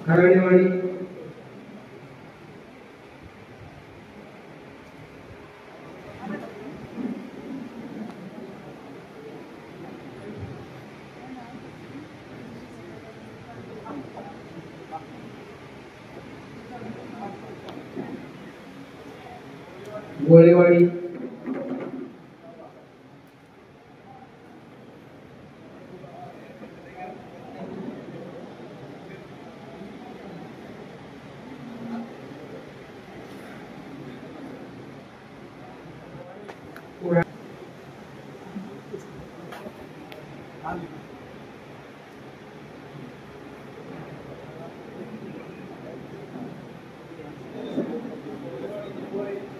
खराडेवाडी, गोळेवाडी,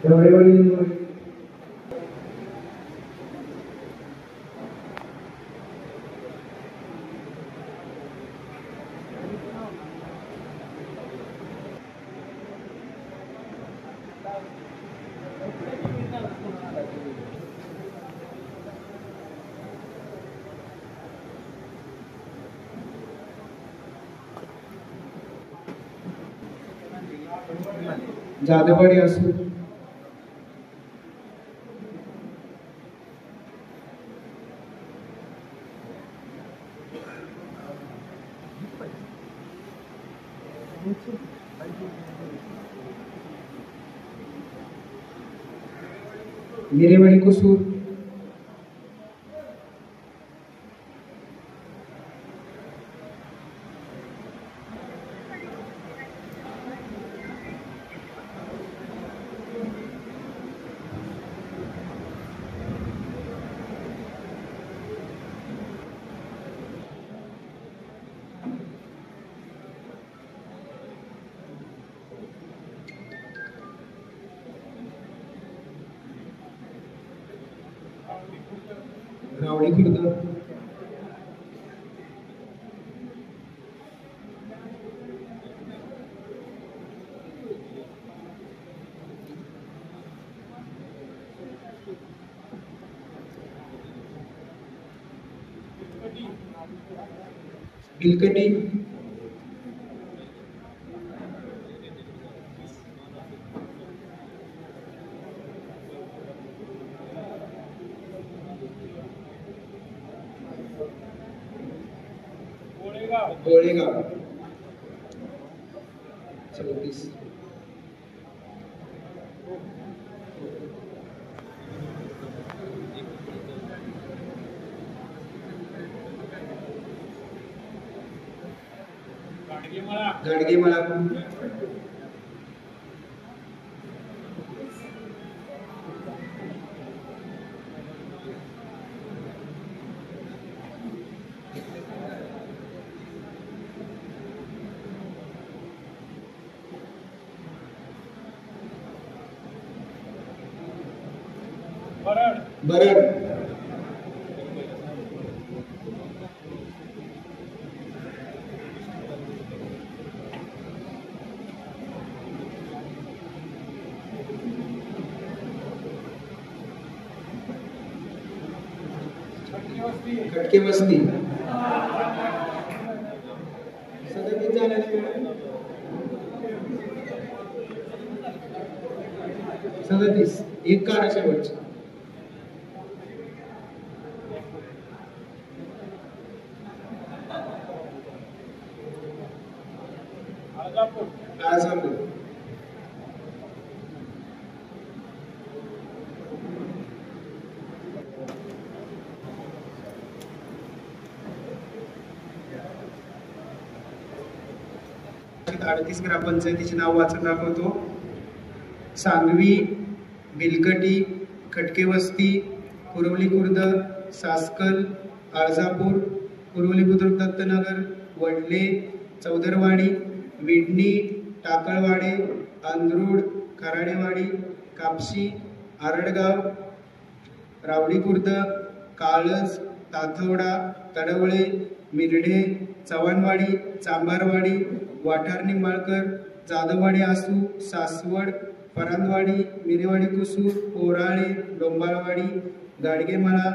ढवळेवाडी निंबोरे, जाधववाडी असू, मिरेवाडी कुसूर, रावडी खुर्द, बिलकटी, गोळेगाव 34, गाडगेमाळा, 37 एक कार शेवटची, आळजापूर, अडतीस ग्रामपंचायतीचे नाव वाचून दाखवतो. सांगवी, बिलकटी, खटकेवस्ती, कुरवली खुर्द, सासकल, आळजापूर, कुरवली बुद्रुक दत्तनगर, वडले, चौदरवाडी, विडणी, टाकळवाडे, अंधरूड, खराडेवाडी, कापशी, आरडगाव, रावडी खुर्द, काळज, ताथवडा, तडवळे, मिरडे, चव्हाणवाडी, चांबारवाडी, वाठार निंबाळकर, जाधववाडी आसू, सासवड, परांदवाडी, मिरेवाडी कुसूर, पोराळे, डोंबाळवाडी, गाडगेमाळा,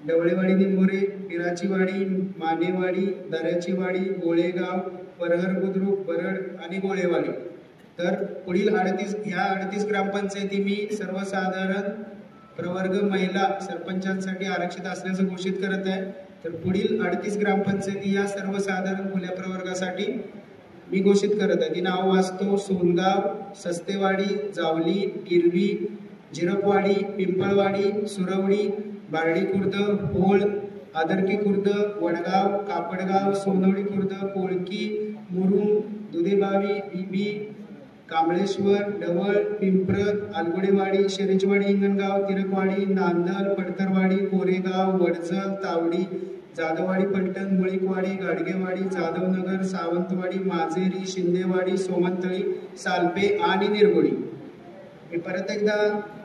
ढवळेवाडी निंबोरे, पिराचीवाडी, मानेवाडी, दर्याचीवाडी, गोळेगाव, परहर बुद्रुक, बरड आणि गोळेवाडी. तर पुढील 38 ग्रामपंचायती मी सर्वसाधारण प्रवर्ग महिला सरपंचांसाठी आरक्षित असल्याचं घोषित करत आहे. तर पुढील 38 ग्रामपंचायती या सर्वसाधारण खुल्या प्रवर्गासाठी मी घोषित करत आहे. ती नाव वाचतो: सोनगाव, सस्तेवाडी, जावली, गिरवी, जिरपवाडी, पिंपळवाडी, सुरवडी, बारडी खुर्द, होळ, आदरकी खुर्द, वडगाव, कापडगाव, सोनवडी खुर्द, कोळकी, मुरुम, दुधेबावी, बीबी, कांबळेश्वर, डवळ, पिंपरत, आलगुडेवाडी, शेरेजवाडी, हिंगणगाव, तिरकवाडी, नांदल, पडतरवाडी, कोरेगाव, वडजल, तावडी, जाधववाडी, पलटण, मुळीकवाडी, गाडगेवाडी, जाधवनगर, सावंतवाडी, माजेरी, शिंदेवाडी, सोमंतळी, सालपे आणि निरगुडी. मी परत एकदा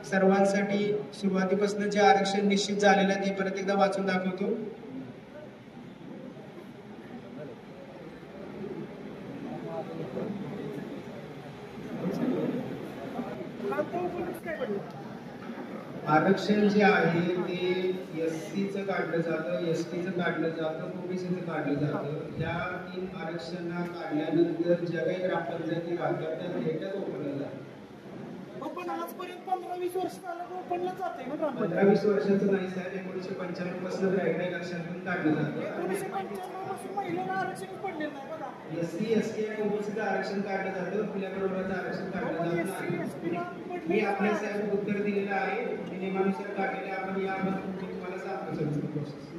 सर्वांसाठी सुरुवातीपासून जे आरक्षण निश्चित झालेलं आहे ते परत एकदा वाचून दाखवतो. आरक्षण जे आहे ते एससीचं काढलं जातं, एसटीचं काढलं जातं, ओबीसीचं काढलं जातं. या 3 आरक्षणात काढल्यानंतर ज्या काही ग्रामपंचायती राहतात त्या थेटच ओपनला जातात. पण आजपर्यंत 15-20 वर्ष ओपनला जाते ना ग्रामपंचायत. 15-20 वर्षाचं नाही साहेब, 1995 पासून प्रायव्हेट आरक्षणातून काढलं जातं. 1995 पासून महिलांना आरक्षण पडलेलं नाही बघा. एससी, एसटी आणि ओबीसीचं आरक्षण काढलं जातं, खुल्या प्रवर्गाचं आरक्षण काढलं जात नाही. मी आपल्या साहेब उत्तर दिलेलं आहे, मी नियमानुसार काढलेले. आपण याबद्दल तुम्हाला सांगतो सर प्रोसेस.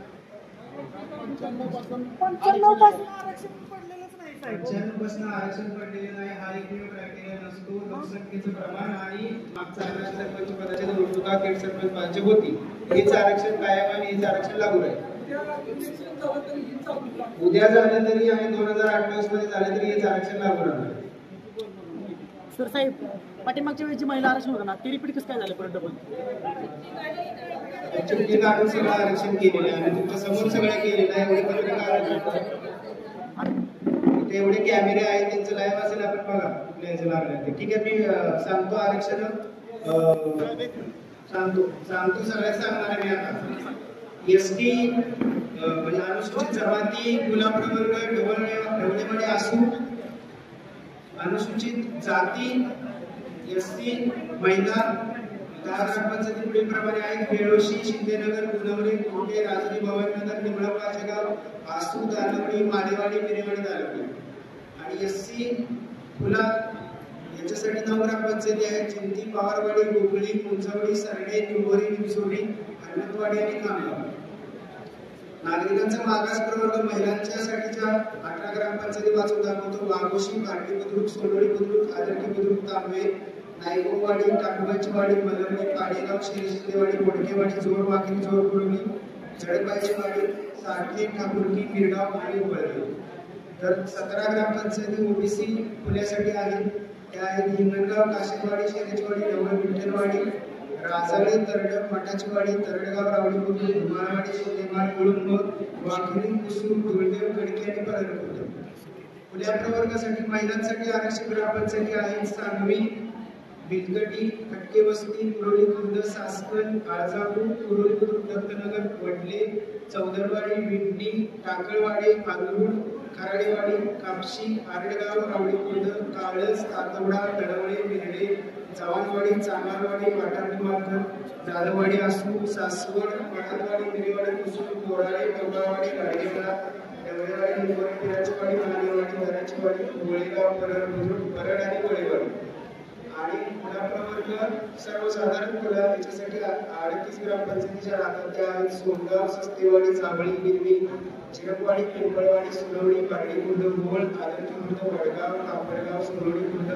95 पासून आरक्षण पडलेलंच नाही साहेब. 95 पासून आरक्षण पडलेलं नाही हा एकमेव क्रायटेरिया नसतो. लोकसंख्येचं प्रमाण आणि मागच्या सरपंच पदाच्या निवडणुका थेट सरपंच पदाची होती, हेच आरक्षण कायम आणि हेच आरक्षण लागू राहील. उद्या झालं तरी आणि 2028 मध्ये झालं तरी हेच आरक्षण लागू राहणार. सर साहेब, पाठीमागच्या वेळी जी महिला आरक्षण होतं ना ते रिपीट कसं काय झालं परत डबल? चिठ्ठी काढून सगळं आरक्षण केलेलं आहे आणि तुमच्या समोर सगळं केलेलं आहे. एवढे पर्यंत आरक्षण इथे एवढे कॅमेरे आहेत, त्यांचं लाईव्ह असेल, आपण बघा कुठल्या याचं लागलं ते. ठीक आहे, मी सांगतो आरक्षण सांगतो सगळ्यात सांगणार आहे मी आता. एसटी म्हणजे अनुसूचित जमाती, खुला प्रवर्ग, ढवळेवाडी असू, अनुसूचित जाती, एसटी, महिला 10 ग्रामपंचायती पुढील प्रमाणे आहेत: बेळोशी, शिंदेनगर, गुणवली, कोटे, राजुरी, भवानीनगर, निमळा, पाचेगाव, आसू, दानवडी, मालेवाडी, पिरेवाडी, दालवडी. आणि एससी खुला याच्यासाठी 9 ग्रामपंचायती आहेत: चिंती, पवारवाडी, गोगळी, कुंचवडी, सरडे, निंबोरी, निमसोडी, हनुमतवाडी आणि खामगाव. नागरिकांचा मागास प्रवर्ग महिलांच्यासाठीच्या 18 ग्रामपंचायती वाचून दाखवतो: वाघोशी, पार्टी बुद्रुक, सोनवडी बुद्रुक, आदरकी बुद्रुक, तांबे, नायगोवाडी, टाकुबाचीवाडी, मलवडी, पाडेगाव, शिंदेवाडी, बोडकेवाडी, जोर वाकरी, जोर कुरवली, जळपायचीवाडी, साठे, ठाकुर्की, मिरगाव आणि उबळी. तर 17 ग्रामपंचायती ओबीसी खुल्यासाठी आहेत. त्या आहेत: हिंगणगाव, काशीवाडी, शेरेजवाडी, ढवळ, विठ्ठलवाडी, राजाळे, तरडक, मठाचीवाडी, तरडगाव, रावडी बुद्रुक, धुमाळवाडी, शिंदेमाळ, कुळुंब, वाखरी, कुसूर, धुळदेव, खडकी आणि परळपूर. खुल्या प्रवर्गासाठी महिलांसाठी आरक्षित ग्रामपंचायती आहेत: सांगवी, बिलगटी, खटकेवस्ती, कुरोली खुर्द, सासकल, आळजापूर, कुरोली बुद्रुक, दत्तनगर, वडले, चौदरवाडी, विंडी, टाकळवाडी, पांगरुड, खराडेवाडी, कापशी, आरडगाव, रावडी खुर्द, काळस, तातवडा, तडवळे, मिरडे, जवानवाडी, चांगारवाडी, वाटारडी मार्ग, जाधववाडी, आसू, सासवड, पठाणवाडी, मिरेवाडी, कुसूर, कोराळे, टोकावाडी, गाडगेवाडा, डवळेवाडी, निंबोरी, पिराचीवाडी, मालेवाडी, धराचीवाडी, गोळेगाव, परळ आणि गोळेवाडी. आणि खुला प्रवर्ग सर्वसाधारण खुला याच्यासाठी 38 ग्रामपंचायतीच्या राहतात. त्या आहेत: सोनगाव, सस्तेवाडी, जावळी, गिरवी, चिरपवाडी, पिंपळवाडी, सुरवडी, बारडी खुर्द, होळ, आदरकी खुर्द, वडगाव, कापडगाव, सुरवडी खुर्द,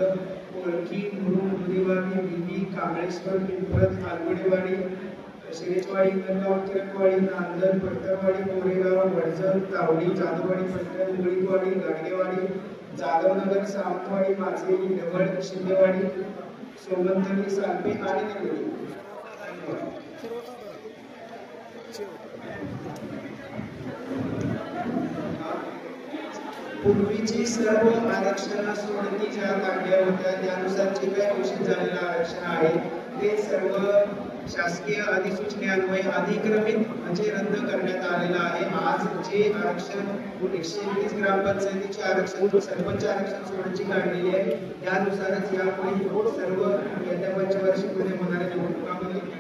कोळकी, मुरुम, दुधेबावी, बीबी, कांबळेश्वर, पिंपळत, आलगुडेवाडी, शेरेजवाडी, हिंगणगाव, तिरकवाडी, नांदल, पडतरवाडी, कोरेगाव, वडजल, तावडी, जाधववाडी, पलटण, मुळीकवाडी, गाडगेवाडी, जाधवनगर, सावंतवाडी, माजेरी, डवळ, शिंदेवाडी, सोमंतळी, सालपे आणि निरगुडी. पूर्वीची सर्व आरक्षण सोडती ज्या काढल्या होत्या त्यानुसार जे काही घोषित झालेलं आरक्षण आहे ते सर्व शासकीय अधिसूचनेन्वये अधिक्रमित म्हणजे रद्द करण्यात आलेलं आहे. आज जे आरक्षण 121 ग्रामपंचायतीचे आरक्षण सरपंच आरक्षण सोडण्याची काढलेली आहे त्यानुसारच यापुढे सर्व येत्या पंचवार्षिक होणाऱ्या निवडणुकांमध्ये